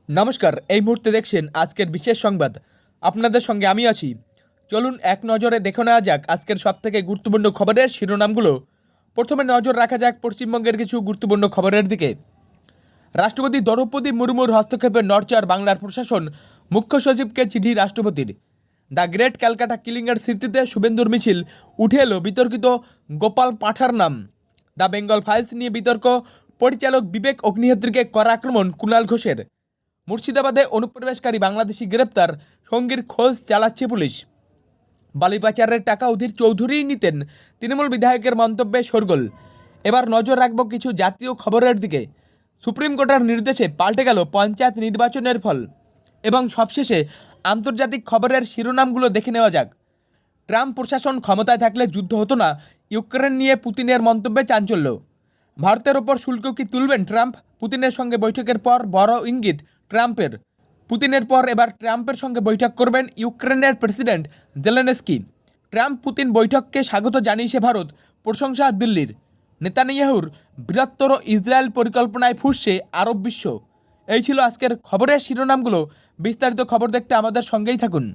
নমস্কার, এই মুহূর্তে দেখছেন আজকের বিশেষ সংবাদ। আপনাদের সঙ্গে আমি আছি। চলুন এক নজরে দেখে নেওয়া যাক আজকের সবথেকে গুরুত্বপূর্ণ খবরের শিরোনামগুলো। প্রথমে নজর রাখা যাক পশ্চিমবঙ্গের কিছু গুরুত্বপূর্ণ খবরের দিকে। রাষ্ট্রপতি দ্রৌপদী মুর্মুর হস্তক্ষেপে নড়চড় বাংলার প্রশাসন, মুখ্য সচিবকে চিঠি রাষ্ট্রপতির। দ্য গ্রেট ক্যালকাটা কিলিংয়ের স্মৃতিতে শুভেন্দুর মিছিল, উঠে এলো বিতর্কিত গোপাল পাঠার নাম। দ্য বেঙ্গল ফাইলস নিয়ে বিতর্ক, পরিচালক বিবেক অগ্নিহোত্রীকে কড়া আক্রমণ কুণাল ঘোষের। মুর্শিদাবাদে অনুপ্রবেশকারী বাংলাদেশি গ্রেপ্তার, সঙ্গীর খোঁজ চালাচ্ছে পুলিশ। বালি পাচারের টাকা অধীর চৌধুরীই নিতেন, তৃণমূল বিধায়কের মন্তব্যে শোরগোল। এবার নজর রাখব কিছু জাতীয় খবরের দিকে। সুপ্রিম কোর্টের নির্দেশে পাল্টে গেল পঞ্চায়েত নির্বাচনের ফল। এবং সবশেষে আন্তর্জাতিক খবরের শিরোনামগুলো দেখে নেওয়া যাক। ট্রাম্প প্রশাসন ক্ষমতায় থাকলে যুদ্ধ হতো না, ইউক্রেন নিয়ে পুতিনের মন্তব্যে চাঞ্চল্য। ভারতের ওপর শুল্ক কি তুলবেন ট্রাম্প? পুতিনের সঙ্গে বৈঠকের পর বড় ইঙ্গিত ট্রাম্পের। পুতিনের পর এবার ট্রাম্পের সঙ্গে বৈঠক করবেন ইউক্রেনের প্রেসিডেন্ট জেলেনস্কি। ট্রাম্প পুতিন বৈঠককে স্বাগত জানিয়েছে ভারত, প্রশংসা দিল্লির। নেতানিয়াহুর বৃহত্তর ইসরায়েল পরিকল্পনায় ফুঁসছে আরব বিশ্ব। এই ছিল আজকের খবরের শিরোনামগুলো। বিস্তারিত খবর দেখতে আমাদের সঙ্গেই থাকুন।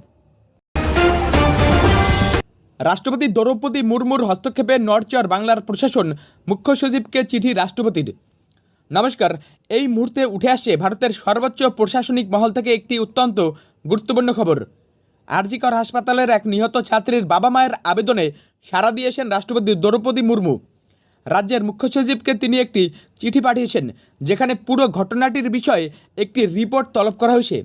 রাষ্ট্রপতি দ্রৌপদী মুর্মুর হস্তক্ষেপে নড়চড় বাংলার প্রশাসন, মুখ্য সচিবকে চিঠি রাষ্ট্রপতির। নমস্কার, এই মুহূর্তে উঠে আসছে ভারতের সর্বোচ্চ প্রশাসনিক মহল থেকে একটি অত্যন্ত গুরুত্বপূর্ণ খবর। আরজি কর হাসপাতালের এক নিহত ছাত্রীর বাবা মায়ের আবেদনে সাড়া দিয়েছেন রাষ্ট্রপতি দ্রৌপদী মুর্মু। রাজ্যের মুখ্য সচিবকে তিনি একটি চিঠি পাঠিয়েছেন, যেখানে পুরো ঘটনাটির বিষয়ে একটি রিপোর্ট তলব করা হয়েছে।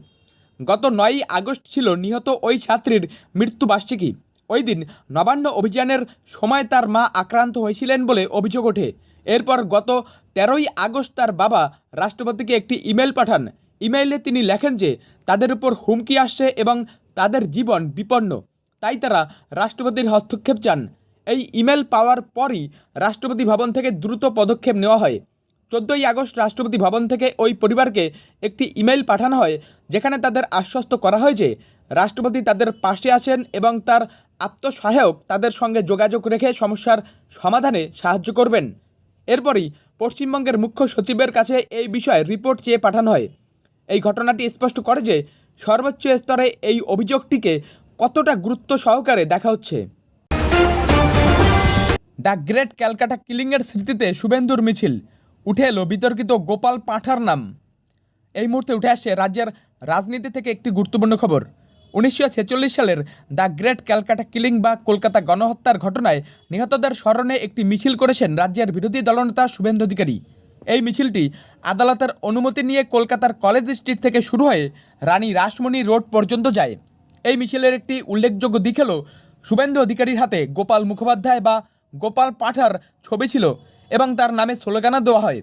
গত 9ই আগস্ট ছিল নিহত ওই ছাত্রীর মৃত্যুবার্ষিকী। ওই দিন নবান্ন অভিযানের সময় তার মা আক্রান্ত হয়েছিলেন বলে অভিযোগ ওঠে। এরপর গত 13ই আগস্ট তার বাবা রাষ্ট্রপতিকে একটি ইমেল পাঠান। ইমেইলে তিনি লেখেন যে তাদের উপর হুমকি আসছে এবং তাদের জীবন বিপন্ন, তাই তারা রাষ্ট্রপতির হস্তক্ষেপ চান। এই ইমেল পাওয়ার পরই রাষ্ট্রপতি ভবন থেকে দ্রুত পদক্ষেপ নেওয়া হয়। 14ই আগস্ট রাষ্ট্রপতি ভবন থেকে ওই পরিবারকে একটি ইমেল পাঠানো হয়, যেখানে তাদের আশ্বস্ত করা হয় যে রাষ্ট্রপতি তাদের পাশে আছেন এবং তার আত্মসহায়ক তাদের সঙ্গে যোগাযোগ রেখে সমস্যার সমাধানে সাহায্য করবেন। এরপরই পশ্চিমবঙ্গের মুখ্য সচিবের কাছে এই বিষয়ে রিপোর্ট চেয়ে পাঠানো হয়। এই ঘটনাটি স্পষ্ট করে যে সর্বোচ্চ স্তরে এই অভিযোগটিকে কতটা গুরুত্ব সহকারে দেখা হচ্ছে। দ্য গ্রেট ক্যালকাটা কিলিংয়ের স্মৃতিতে শুভেন্দুর মিছিল, উঠে এলো বিতর্কিত গোপাল পাঠার নাম। এই মুহূর্তে উঠে আসছে রাজ্যের রাজনীতি থেকে একটি গুরুত্বপূর্ণ খবর। 1946 সালের দ্য গ্রেট ক্যালকাটা কিলিং বা কলকাতা গণহত্যার ঘটনায় নিহতদের স্মরণে একটি মিছিল করেছেন রাজ্যের বিরোধী দলনেতা শুভেন্দু অধিকারী। এই মিছিলটি আদালতের অনুমতি নিয়ে কলকাতার কলেজ স্ট্রিট থেকে শুরু হয়ে রানী রাসমণি রোড পর্যন্ত যায়। এই মিছিলের একটি উল্লেখযোগ্য দিক হল শুভেন্দু অধিকারীর হাতে গোপাল মুখোপাধ্যায় বা গোপাল পাঠার ছবি ছিল এবং তার নামে স্লোগানও দেওয়া হয়।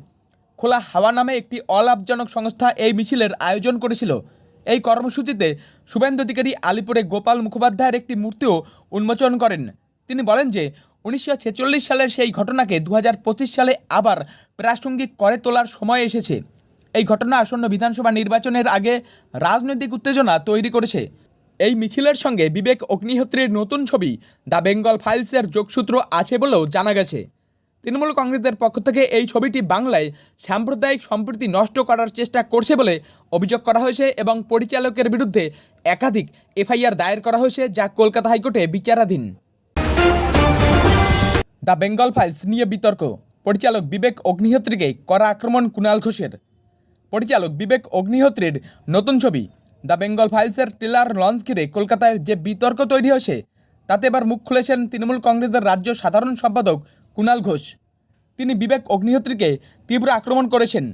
খোলা হাওয়া নামে একটি অলাভজনক সংস্থা এই মিছিলের আয়োজন করেছিল। এই কর্মসূচিতে শুভেন্দু অধিকারী আলিপুরে গোপাল মুখোপাধ্যায়ের একটি মূর্তিও উন্মোচন করেন। তিনি বলেন যে 1946 সালের সেই ঘটনাকে 2025 সালে আবার প্রাসঙ্গিক করে তোলার সময় এসেছে। এই ঘটনা আসন্ন বিধানসভা নির্বাচনের আগে রাজনৈতিক উত্তেজনা তৈরি করেছে। এই মিছিলের সঙ্গে বিবেক অগ্নিহোত্রীর নতুন ছবি দ্য বেঙ্গল ফাইলসের যোগসূত্র আছে বলেও জানা গেছে। তৃণমূল কংগ্রেসের পক্ষ থেকে এই ছবিটি বাংলায় সাম্প্রদায়িক সম্প্রীতি নষ্ট করার চেষ্টা করছে বলে অভিযোগ করা হয়েছে এবং পরিচালকের বিরুদ্ধে একাধিক এফআইআর দায়ের করা হয়েছে, যা কলকাতা হাইকোর্টে বিচারাধীন। দ্য বেঙ্গল ফাইলস নিয়ে বিতর্ক, পরিচালক বিবেক অগ্নিহোত্রীকে কড়া আক্রমণ কুণাল ঘোষের। পরিচালক বিবেক অগ্নিহোত্রীর নতুন ছবি দ্য বেঙ্গল ফাইলসের ট্রেলার লঞ্চ ঘিরে কলকাতায় যে বিতর্ক তৈরি হয়েছে, তাতে এবার মুখ খুলেছেন তৃণমূল কংগ্রেসের রাজ্য সাধারণ সম্পাদক কুণাল ঘোষ। তিনি বিবেক অগ্নিহোত্রীকে তীব্র আক্রমণ করেছেন।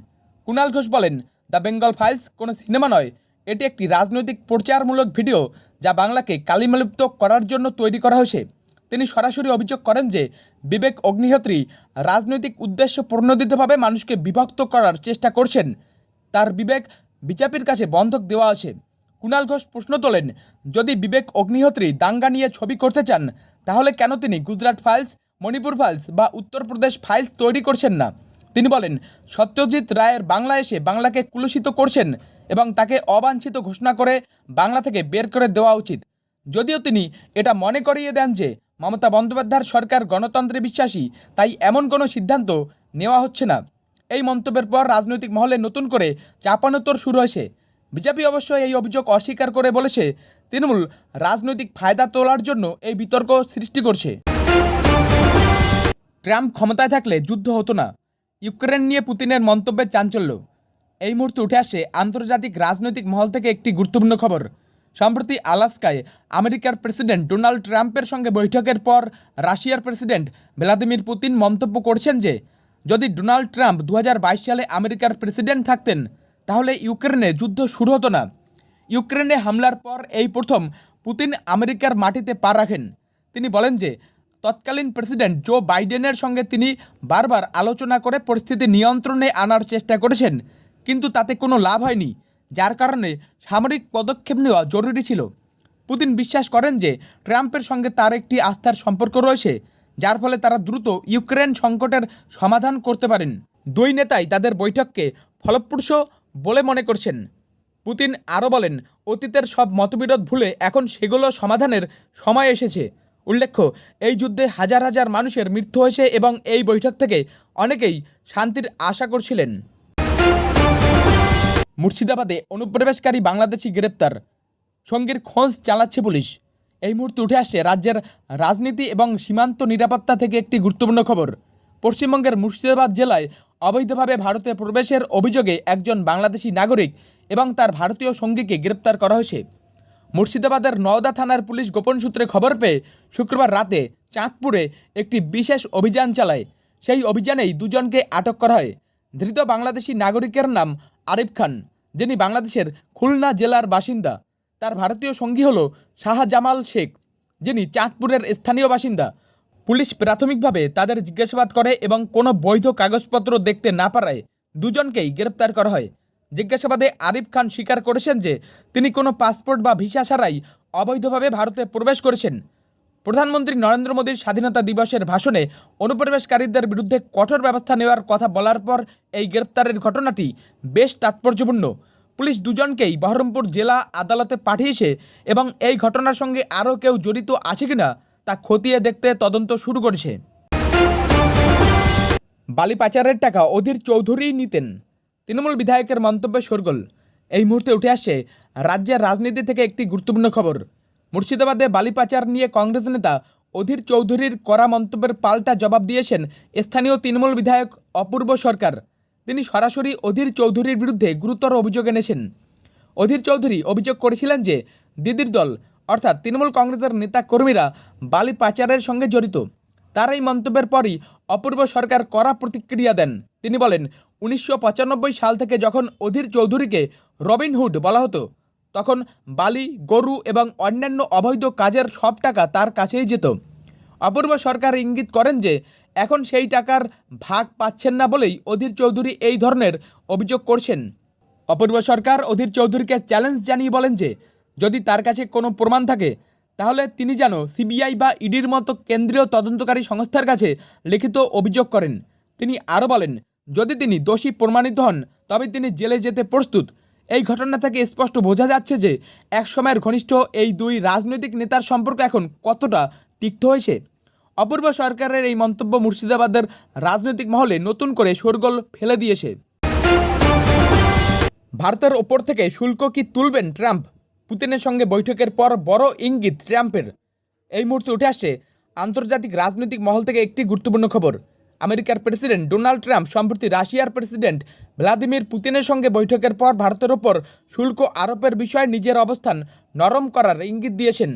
কুণাল ঘোষ বলেন, দ্য বেঙ্গল ফাইলস কোনো সিনেমা নয়, এটি একটি রাজনৈতিক প্রচারমূলক ভিডিও যা বাংলাকে কালিমালিপ্ত করার জন্য তৈরি করা হয়েছে। তিনি সরাসরি অভিযোগ করেন যে বিবেক অগ্নিহোত্রী রাজনৈতিক উদ্দেশ্য প্রণোদিতভাবে মানুষকে বিভক্ত করার চেষ্টা করছেন। তার বিবেক বিজেপির কাছে বন্ধক দেওয়া আছে। কুণাল ঘোষ প্রশ্ন তোলেন, যদি বিবেক অগ্নিহোত্রী দাঙ্গা নিয়ে ছবি করতে চান, তাহলে কেন তিনি গুজরাট ফাইলস, মণিপুর ফাইলস বা উত্তরপ্রদেশ ফাইলস তৈরি করছেন না? তিনি বলেন, সত্যজিৎ রায়ের বাংলা এসে বাংলাকে কুলুষিত করছেন এবং তাকে অবাঞ্ছিত ঘোষণা করে বাংলা থেকে বের করে দেওয়া উচিত। যদিও তিনি এটা মনে করিয়ে দেন যে মমতা বন্দ্যোপাধ্যায়ের সরকার গণতন্ত্রে বিশ্বাসী, তাই এমন কোনো সিদ্ধান্ত নেওয়া হচ্ছে না। এই মন্তব্যের পর রাজনৈতিক মহলে নতুন করে চাপানোতর শুরু হয়েছে। বিজেপি অবশ্য এই অভিযোগ অস্বীকার করে বলেছে তৃণমূল রাজনৈতিক ফায়দা তোলার জন্য এই বিতর্ক সৃষ্টি করছে। ট্রাম্প ক্ষমতায় থাকলে যুদ্ধ হতো না, ইউক্রেন নিয়ে পুতিনের মন্তব্যের চাঞ্চল্য। এই মুহূর্তে উঠে আসে আন্তর্জাতিক রাজনৈতিক মহল থেকে একটি গুরুত্বপূর্ণ খবর। সম্প্রতি আলাস্কায় আমেরিকার প্রেসিডেন্ট ডোনাল্ড ট্রাম্পের সঙ্গে বৈঠকের পর রাশিয়ার প্রেসিডেন্ট ভ্লাদিমির পুতিন মন্তব্য করেছেন যে যদি ডোনাল্ড ট্রাম্প 2022 সালে আমেরিকার প্রেসিডেন্ট থাকতেন তাহলে ইউক্রেনে যুদ্ধ শুরু হতো না। ইউক্রেনে হামলার পর এই প্রথম পুতিন আমেরিকার মাটিতে পা রাখেন। তিনি বলেন যে তৎকালীন প্রেসিডেন্ট জো বাইডেনের সঙ্গে তিনি বারবার আলোচনা করে পরিস্থিতি নিয়ন্ত্রণে আনার চেষ্টা করেছেন, কিন্তু তাতে কোনো লাভ হয়নি, যার কারণে সামরিক পদক্ষেপ নেওয়া জরুরি ছিল। পুতিন বিশ্বাস করেন যে ট্রাম্পের সঙ্গে তার একটি আস্থার সম্পর্ক রয়েছে, যার ফলে তারা দ্রুত ইউক্রেন সংকটের সমাধান করতে পারেন। দুই নেতাই তাদের বৈঠককে ফলপ্রসূ বলে মনে করছেন। পুতিন আরও বলেন, অতীতের সব মতবিরোধ ভুলে এখন সেগুলো সমাধানের সময় এসেছে। উল্লেখ্য, এই যুদ্ধে হাজার হাজার মানুষের মৃত্যু হয়েছে এবং এই বৈঠক থেকে অনেকেই শান্তির আশা করছিলেন। মুর্শিদাবাদে অনুপ্রবেশকারী বাংলাদেশি গ্রেপ্তার, সঙ্গীর খোঁজ চালাচ্ছে পুলিশ। এই মুহূর্তে উঠে আসছে রাজ্যের রাজনীতি এবং সীমান্ত নিরাপত্তা থেকে একটি গুরুত্বপূর্ণ খবর। পশ্চিমবঙ্গের মুর্শিদাবাদ জেলায় অবৈধভাবে ভারতে প্রবেশের অভিযোগে একজন বাংলাদেশি নাগরিক এবং তার ভারতীয় সঙ্গীকে গ্রেপ্তার করা হয়েছে। মুর্শিদাবাদের নওদা থানার পুলিশ গোপন সূত্রে খবর পেয়ে শুক্রবার রাতে চাঁদপুরে একটি বিশেষ অভিযান চালায়। সেই অভিযানেই দুজনকে আটক করা হয়। ধৃত বাংলাদেশি নাগরিকের নাম আরিফ খান, যিনি বাংলাদেশের খুলনা জেলার বাসিন্দা। তার ভারতীয় সঙ্গী হল শাহজামাল শেখ, যিনি চাঁদপুরের স্থানীয় বাসিন্দা। পুলিশ প্রাথমিকভাবে তাদের জিজ্ঞাসাবাদ করে এবং কোনো বৈধ কাগজপত্র দেখতে না পারায় দুজনকেই গ্রেপ্তার করা হয়। জিজ্ঞাসাবাদে আরিফ খান স্বীকার করেছেন যে তিনি কোনো পাসপোর্ট বা ভিসা ছাড়াই অবৈধভাবে ভারতে প্রবেশ করেছেন। প্রধানমন্ত্রী নরেন্দ্র মোদীর স্বাধীনতা দিবসের ভাষণে অনুপ্রবেশকারীদের বিরুদ্ধে কঠোর ব্যবস্থা নেওয়ার কথা বলার পর এই গ্রেপ্তারের ঘটনাটি বেশ তাৎপর্যপূর্ণ। পুলিশ দুজনকেই বহরমপুর জেলা আদালতে পাঠিয়েছে এবং এই ঘটনার সঙ্গে আরও কেউ জড়িত আছে কিনা তা খতিয়ে দেখতে তদন্ত শুরু করেছে। বালি পাচারের টাকা অধীর চৌধুরী নিতেন, তৃণমূল বিধায়কের মন্তব্যে শোরগোল। এই মুহূর্তে উঠে আসছে রাজ্যের রাজনীতি থেকে একটি গুরুত্বপূর্ণ খবর। মুর্শিদাবাদে বালি পাচার নিয়ে কংগ্রেস নেতা অধীর চৌধুরীর কড়া মন্তব্যের পাল্টা জবাব দিয়েছেন স্থানীয় তৃণমূল বিধায়ক অপূর্ব সরকার। তিনি সরাসরি অধীর চৌধুরীর বিরুদ্ধে গুরুতর অভিযোগ এনেছেন। অধীর চৌধুরী অভিযোগ করেছিলেন যে দিদির দল অর্থাৎ তৃণমূল কংগ্রেসের নেতা কর্মীরা বালি পাচারের সঙ্গে জড়িত। তার এই মন্তব্যের পরই অপূর্ব সরকার কড়া প্রতিক্রিয়া দেন। তিনি বলেন, 1995 সাল থেকে যখন অধীর চৌধুরীকে রবিনহুড বলা হতো, তখন বালি, গরু এবং অন্যান্য অবৈধ কাজের সব টাকা তার কাছেই যেত। অপূর্ব সরকার ইঙ্গিত করেন যে এখন সেই টাকার ভাগ পাচ্ছেন না বলেই অধীর চৌধুরী এই ধরনের অভিযোগ করছেন। অপূর্ব সরকার অধীর চৌধুরীকে চ্যালেঞ্জ জানিয়ে বলেন যে যদি তার কাছে কোনো প্রমাণ থাকে তাহলে তিনি যেন সিবিআই বা ইডির মতো কেন্দ্রীয় তদন্তকারী সংস্থার কাছে লিখিত অভিযোগ করেন। তিনি আরও বলেন, যদি তিনি দোষী প্রমাণিত হন তবে তিনি জেলে যেতে প্রস্তুত। এই ঘটনা থেকে স্পষ্ট বোঝা যাচ্ছে যে এক সময়ের ঘনিষ্ঠ এই দুই রাজনৈতিক নেতার সম্পর্ক এখন কতটা তিক্ত হয়েছে। অপূর্ব সরকারের এই মন্তব্য মুর্শিদাবাদের রাজনৈতিক মহলে নতুন করে শোরগোল ফেলে দিয়েছে। ভারতের ওপর থেকে শুল্ক কি তুলবেন ট্রাম্প? পুতিনের সঙ্গে বৈঠকের পর বড় ইঙ্গিত ট্রাম্পের। এই মুহূর্তে উঠে আসছে আন্তর্জাতিক রাজনৈতিক মহল থেকে একটি গুরুত্বপূর্ণ খবর। আমেরিকার প্রেসিডেন্ট ডোনাল্ড ট্রাম্প সম্প্রতি রাশিয়ার প্রেসিডেন্ট ভ্লাদিমির পুতিনের সঙ্গে বৈঠকের পর ভারতের ওপর শুল্ক আরোপের বিষয়ে নিজের অবস্থান নরম করার ইঙ্গিত দিয়েছেন।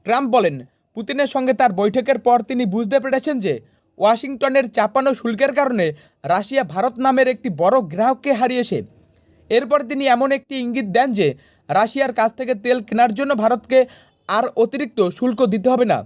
ট্রাম্প বলেন, পুতিনের সঙ্গে তার বৈঠকের পর তিনি বুঝতে পেরেছেন যে ওয়াশিংটনের চাপানো শুল্কের কারণে রাশিয়া ভারত নামের একটি বড় গ্রাহককে হারিয়েছে। এরপর তিনি এমন একটি ইঙ্গিত দেন যে রাশিয়ার কাছ থেকে তেল কেনার জন্য ভারতকে আর অতিরিক্ত শুল্ক দিতে হবে না।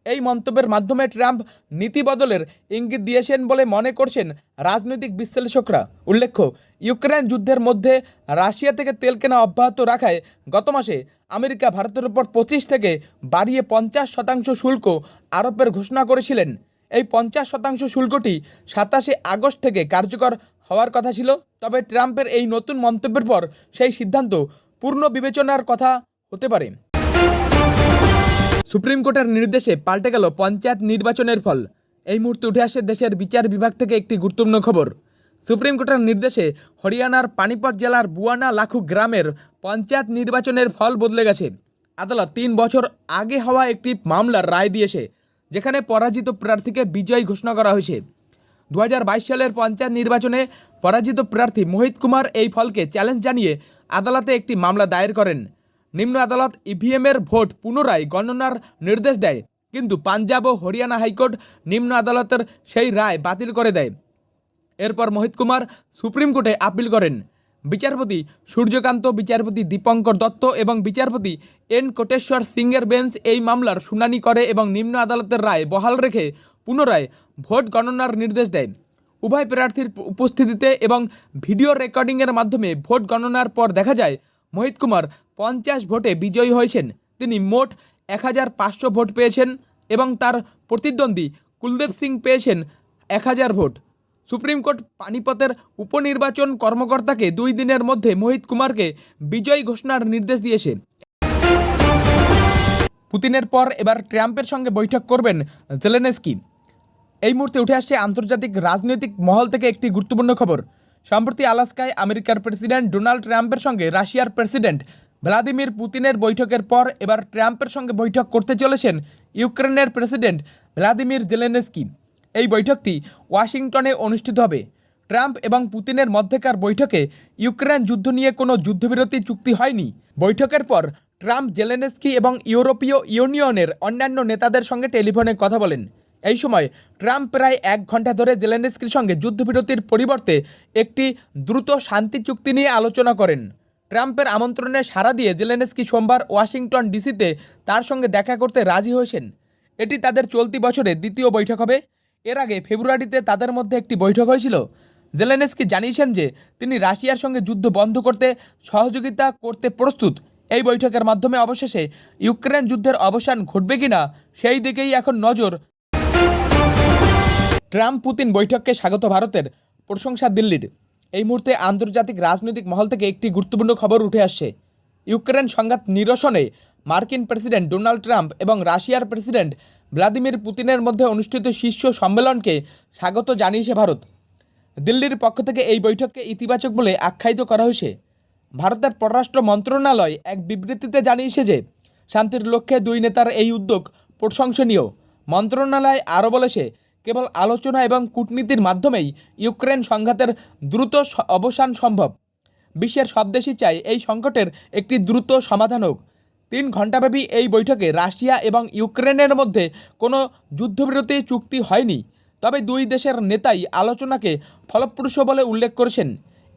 এই মন্তব্যের মাধ্যমে ট্রাম্প নীতি বদলের ইঙ্গিত দিয়েছেন বলে মনে করছেন রাজনৈতিক বিশ্লেষকরা। উল্লেখ্য, ইউক্রেন যুদ্ধের মধ্যে রাশিয়া থেকে তেল কেনা অব্যাহত রাখায় গত মাসে আমেরিকা ভারতের উপর 25 থেকে বাড়িয়ে 50% শুল্ক আরোপের ঘোষণা করেছিলেন। এই 50% শুল্কটি 27 আগস্ট থেকে কার্যকর হওয়ার কথা ছিল। তবে ট্রাম্পের এই নতুন মন্তব্যের পর সেই সিদ্ধান্ত পূর্ণ বিবেচনার কথা হতে পারে। সুপ্রিম কোর্টের নির্দেশে পাল্টে গেল পঞ্চায়েত নির্বাচনের ফল। এই মুহূর্তে উঠে আসে দেশের বিচার বিভাগ থেকে একটি গুরুত্বপূর্ণ খবর। সুপ্রিম কোর্টের নির্দেশে হরিয়ানার পানিপত জেলার বুয়ানা লাখু গ্রামের পঞ্চায়েত নির্বাচনের ফল বদলে গেছে। আদালত 3 বছর আগে হওয়া একটি মামলার রায় দিয়েছে, যেখানে পরাজিত প্রার্থীকে বিজয়ী ঘোষণা করা হয়েছে। 2022 সালের পঞ্চায়েত নির্বাচনে পরাজিত প্রার্থী মোহিত কুমার এই ফলকে চ্যালেঞ্জ জানিয়ে আদালতে একটি মামলা দায়ের করেন। নিম্ন আদালত ইভিএমের ভোট পুনরায় গণনার নির্দেশ দেয়, কিন্তু পাঞ্জাব ও হরিয়ানা হাইকোর্ট নিম্ন আদালতের সেই রায় বাতিল করে দেয়। এরপর মোহিত কুমার সুপ্রিম কোর্টে আপিল করেন। বিচারপতি সূর্যকান্ত, বিচারপতি দীপঙ্কর দত্ত এবং বিচারপতি এন কোটেশ্বর সিংয়ের বেঞ্চ এই মামলার শুনানি করে এবং নিম্ন আদালতের রায় বহাল রেখে পুনরায় ভোট গণনার নির্দেশ দেয়। উভয় প্রার্থীর উপস্থিতিতে এবং ভিডিও রেকর্ডিংয়ের মাধ্যমে ভোট গণনার পর দেখা যায় মোহিত কুমার 50 ভোটে বিজয়ী হয়েছেন। তিনি মোট 1500 ভোট পেয়েছেন এবং তার প্রতিদ্বন্দ্বী কুলদেব সিং পেয়েছেন 1000 ভোট। সুপ্রিম কোর্ট পানিপতের উপনির্বাচন কর্মকর্তাকে 2 দিনের মধ্যে মোহিত কুমারকে বিজয়ী ঘোষণার নির্দেশ দিয়েছে। পুতিনের পর এবার ট্রাম্পের সঙ্গে বৈঠক করবেন জেলেনস্কি। এই মুহূর্তে উঠে আসছে আন্তর্জাতিক রাজনৈতিক মহল থেকে একটি গুরুত্বপূর্ণ খবর। সম্প্রতি আলাস্কায় আমেরিকার প্রেসিডেন্ট ডোনাল্ড ট্রাম্পের সঙ্গে রাশিয়ার প্রেসিডেন্ট ভ্লাদিমির পুতিনের বৈঠকের পর এবার ট্রাম্পের সঙ্গে বৈঠক করতে চলেছেন ইউক্রেনের প্রেসিডেন্ট ভ্লাদিমির জেলেনস্কি। এই বৈঠকটি ওয়াশিংটনে অনুষ্ঠিত হবে। ট্রাম্প এবং পুতিনের মধ্যেকার বৈঠকে ইউক্রেন যুদ্ধ নিয়ে কোনো যুদ্ধবিরতি চুক্তি হয়নি। বৈঠকের পর ট্রাম্প জেলেনস্কি এবং ইউরোপীয় ইউনিয়নের অন্যান্য নেতাদের সঙ্গে টেলিফোনে কথা বলেন। এই সময় ট্রাম্প প্রায় 1 ঘন্টা ধরে জেলেনস্কির সঙ্গে যুদ্ধবিরতির পরিবর্তে একটি দ্রুত শান্তি চুক্তি নিয়ে আলোচনা করেন। ট্রাম্পের আমন্ত্রণে সাড়া দিয়ে জেলেনস্কি সোমবার ওয়াশিংটন ডিসিতে তার সঙ্গে দেখা করতে রাজি হয়েছেন। এটি তাদের চলতি বছরে দ্বিতীয় বৈঠক হবে। এর আগে ফেব্রুয়ারিতে তাদের মধ্যে একটি বৈঠক হয়েছিল। জেলেনস্কি জানিয়েছেন যে তিনি রাশিয়ার সঙ্গে যুদ্ধ বন্ধ করতে সহযোগিতা করতে প্রস্তুত। এই বৈঠকের মাধ্যমে অবশেষে ইউক্রেন যুদ্ধের অবসান ঘটবে কিনা সেই দিকেই এখন নজর। ট্রাম্প পুতিন বৈঠককে স্বাগত ভারতের, প্রশংসা দিল্লির। এই মুহূর্তে আন্তর্জাতিক রাজনৈতিক মহল থেকে একটি গুরুত্বপূর্ণ খবর উঠে আসছে। ইউক্রেন সংঘাত নিরসনে মার্কিন প্রেসিডেন্ট ডোনাল্ড ট্রাম্প এবং রাশিয়ার প্রেসিডেন্ট ভ্লাদিমির পুতিনের মধ্যে অনুষ্ঠিত শীর্ষ সম্মেলনকে স্বাগত জানিয়েছে ভারত। দিল্লির পক্ষ থেকে এই বৈঠককে ইতিবাচক বলে আখ্যায়িত করা হয়েছে। ভারতের পররাষ্ট্র মন্ত্রণালয় এক বিবৃতিতে জানিয়েছে যে শান্তির লক্ষ্যে 2 নেতার এই উদ্যোগ প্রশংসনীয়। মন্ত্রণালয় আরও বলেছে, কেবল আলোচনা এবং কূটনীতির মাধ্যমেই ইউক্রেন সংঘাতের দ্রুত অবসান সম্ভব। বিশ্বের সব দেশই চায় এই সংকটের একটি দ্রুত সমাধান হোক। 3 ঘণ্টাব্যাপী এই বৈঠকে রাশিয়া এবং ইউক্রেনের মধ্যে কোনো যুদ্ধবিরতি চুক্তি হয়নি, তবে 2 দেশের নেতাই আলোচনাকে ফলপ্রসূ বলে উল্লেখ করেছেন।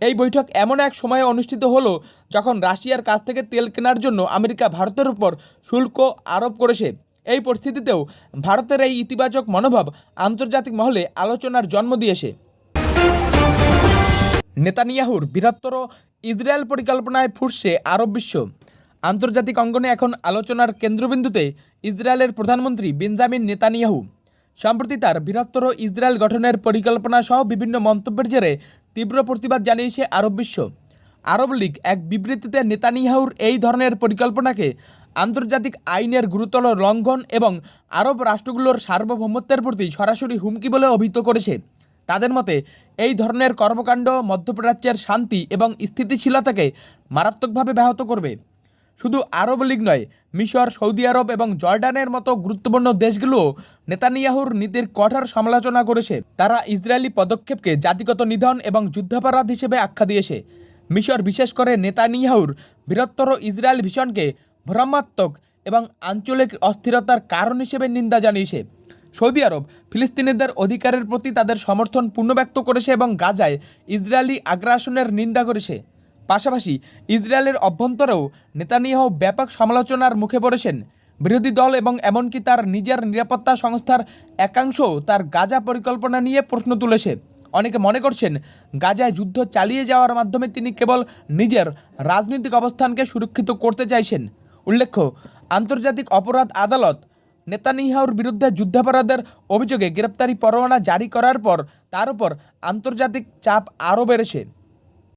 এই বৈঠক এমন এক সময়ে অনুষ্ঠিত হলো যখন রাশিয়ার কাছ থেকে তেল কেনার জন্য আমেরিকা ভারতের উপর শুল্ক আরোপ করেছে। এই পরিস্থিতিতেও ভারতের এই ইতিবাচক মনোভাব আন্তর্জাতিক মহলে আলোচনার জন্ম দিয়েছে। নেতানিয়াহুর বৃহত্তর ইসরায়েল পরিকল্পনায় ফুটছে আরব বিশ্ব। আন্তর্জাতিক অঙ্গনে এখন আলোচনার কেন্দ্রবিন্দুতে ইসরায়েলের প্রধানমন্ত্রী বেঞ্জামিন নেতানিয়াহু। সম্প্রতি তার বৃহত্তর ইসরায়েল গঠনের পরিকল্পনা সহ বিভিন্ন মন্তব্যের জেরে তীব্র প্রতিবাদ জানিয়েছে আরব বিশ্ব। আরব লীগ এক বিবৃতিতে নেতানিয়াহুর এই ধরনের পরিকল্পনাকে আন্তর্জাতিক আইনের গুরুতর লঙ্ঘন এবং আরব রাষ্ট্রগুলোর সার্বভৌমত্বের প্রতি সরাসরি হুমকি বলে অভিহিত করেছে। তাদের মতে এই ধরনের কর্মকাণ্ড মধ্যপ্রাচ্যের শান্তি এবং স্থিতিশীলতাকে মারাত্মকভাবে ব্যাহত করবে। শুধু আরব লীগ নয়, মিশর, সৌদি আরব এবং জর্ডানের মতো গুরুত্বপূর্ণ দেশগুলোও নেতানিয়াহুর নীতির কঠোর সমালোচনা করেছে। তারা ইসরায়েলি পদক্ষেপকে জাতিগত নিধন এবং যুদ্ধাপরাধ হিসেবে আখ্যা দিয়েছে। মিশর বিশেষ করে নেতানিয়াহুর বৃহত্তর ইসরায়েল ভিশনকে ভ্রমাত্মক এবং আঞ্চলিক অস্থিরতার কারণ হিসেবে নিন্দা জানিয়েছে। সৌদি আরব ফিলিস্তিনিদের অধিকারের প্রতি তাদের সমর্থন পুনর্ব্যক্ত করেছে এবং গাজায় ইসরায়েলি আগ্রাসনের নিন্দা করেছে। পাশাপাশি ইসরায়েলের অভ্যন্তরেও নেতানিয়াহু ব্যাপক সমালোচনার মুখে পড়েছেন। বিরোধী দল এবং এমনকি তার নিজের নিরাপত্তা সংস্থার একাংশও তার গাজা পরিকল্পনা নিয়ে প্রশ্ন তুলেছে। অনেকে মনে করছেন গাজায় যুদ্ধ চালিয়ে যাওয়ার মাধ্যমে তিনি কেবল নিজের রাজনৈতিক অবস্থানকে সুরক্ষিত করতে চাইছেন। উল্লেখ্য, আন্তর্জাতিক অপরাধ আদালত নেতানিয়াহুর বিরুদ্ধে যুদ্ধাপরাধের অভিযোগে গ্রেপ্তারি পরোয়ানা জারি করার পর তার উপর আন্তর্জাতিক চাপ আরও বেড়েছে।